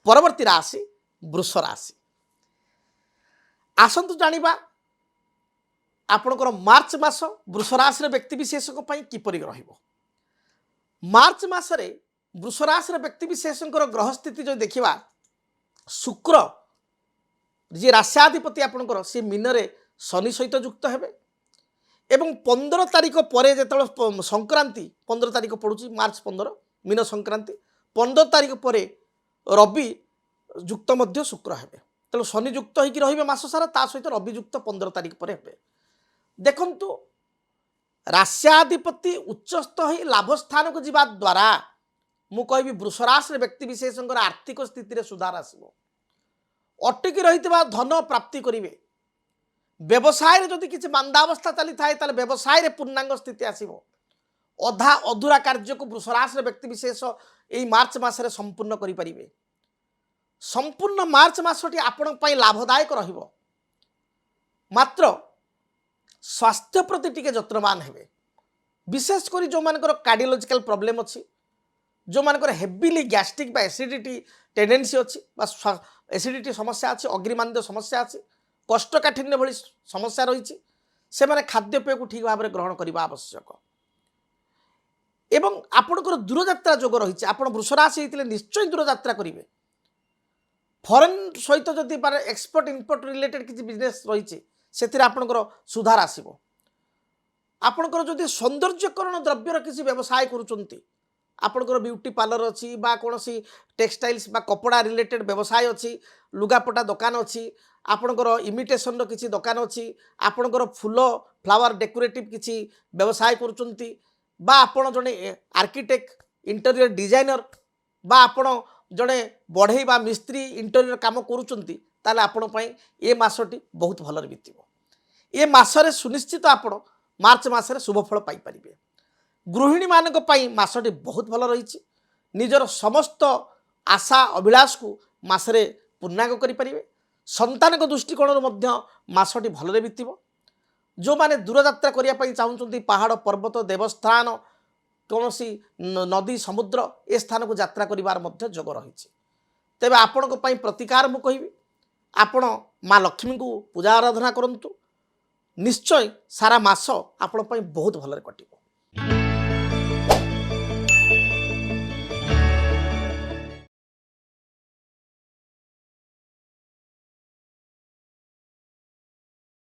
परवर्ती राशि वृष राशि। आसतु जानिबा आपणकर मार्च मास वृष राशि व्यक्ति विशेष किपरि रहिबो। मार्च मासरे वृष राशि व्यक्ति विशेष ग्रह स्थिति जो देखा शुक्र जी राश्याधिपति आपणकर सी मीन शनि सहित युक्त हेबे एवं 15 तारिख पर जो संक्रांति 15 तारिख पड़ुची मार्च 15 मीन संक्रांति 15 तारिख पर रवि युक्त मध्य शुक्र हेबे तेणु शनि युक्त होकर रही मास सारा ता सहित रवि युक्त 15 तारिख पर हेबे। देखंतु राश्याधिपति उच्चस्थ हो लाभ स्थान को जीवा द्वारा मु कहबी वृष राशि व्यक्ति विशेष आर्थिक स्थिति सुधार आसो अटकी रही धन प्राप्ति करेंगे। व्यवसाय जदि किसी मांदावस्था चली थाए ताले व्यवसाय रे पूर्णांग स्थिति आसीबो। अधा अधूरा कार्य को वृष राशि व्यक्ति विशेष यही मार्च मासरे संपूर्ण करि परिबे। संपूर्ण मार्च मासटी आपण पई लाभदायक रहिबो। मात्र स्वास्थ्य प्रति टिके जत्नवान हेबे। विशेषकर जो मानकर कार्डियोलॉजिकल प्रॉब्लम अच्छी जो मानकर हेवीली गैस्ट्रिक बा एसिडिटी टेंडेंसी अच्छी एसिडिटी समस्या अच्छी अग्निमांद्य समस्या अच्छी कोष्ठकाठिन्य भली समस्या रही से माने खाद्यपेय को ठीक भाव में ग्रहण करने आवश्यक। एवं आपणकर दूरयात्रा जोग रही आप वृष राशि होते निश्चय दूरयात्रा करेंगे। फॉरेन सहित जदि एक्सपोर्ट इम्पोर्ट रिलेटेड किसी बिजनेस रही से आपणकर सुधार आसो। आपणकर जदि सौंदर्यकरण द्रव्यर किसी व्यवसाय करुँच आपणकर ब्यूटी पार्लर अच्छी बा कौन सी टेक्सटाइल्स बा कपड़ा रिलेटेड व्यवसाय अच्छी लुगापटा दुकान अच्छी आपणकर इमिटेशन किसी दुकान अच्छी आपणकर फूल फ्लावर डेकोरेटिव किसी व्यवसाय करुँच बा आपण जड़े आर्किटेक्ट इंटीरियर डिजाइनर बा आपण जड़े बढ़ई बा मिस्त्री इंटीरियर काम करुँच आपण ए मासटी बहुत भल बीतब। ए मासरे सुनिश्चित आपण मार्च मासरे शुभफल पाइपर। गृहिणी मानक पई मासटी बहुत भल रही निजर समस्त आशा अभिलाष को मासरे पूर्णांग करें। संतान दृष्टिकोण मासटी भल बीतब। जो माने दूरयात्रा करने चाहते पहाड़ पर्वत देवस्थान कौन सी नदी समुद्र ए स्थान को यात्रा करिवार जोग रही। तेबे आपण प्रतिकार मु कहिबी आपण माँ लक्ष्मी को पूजा आराधना करंतु निश्चय सारा मास आपण बहुत भल कटिबो।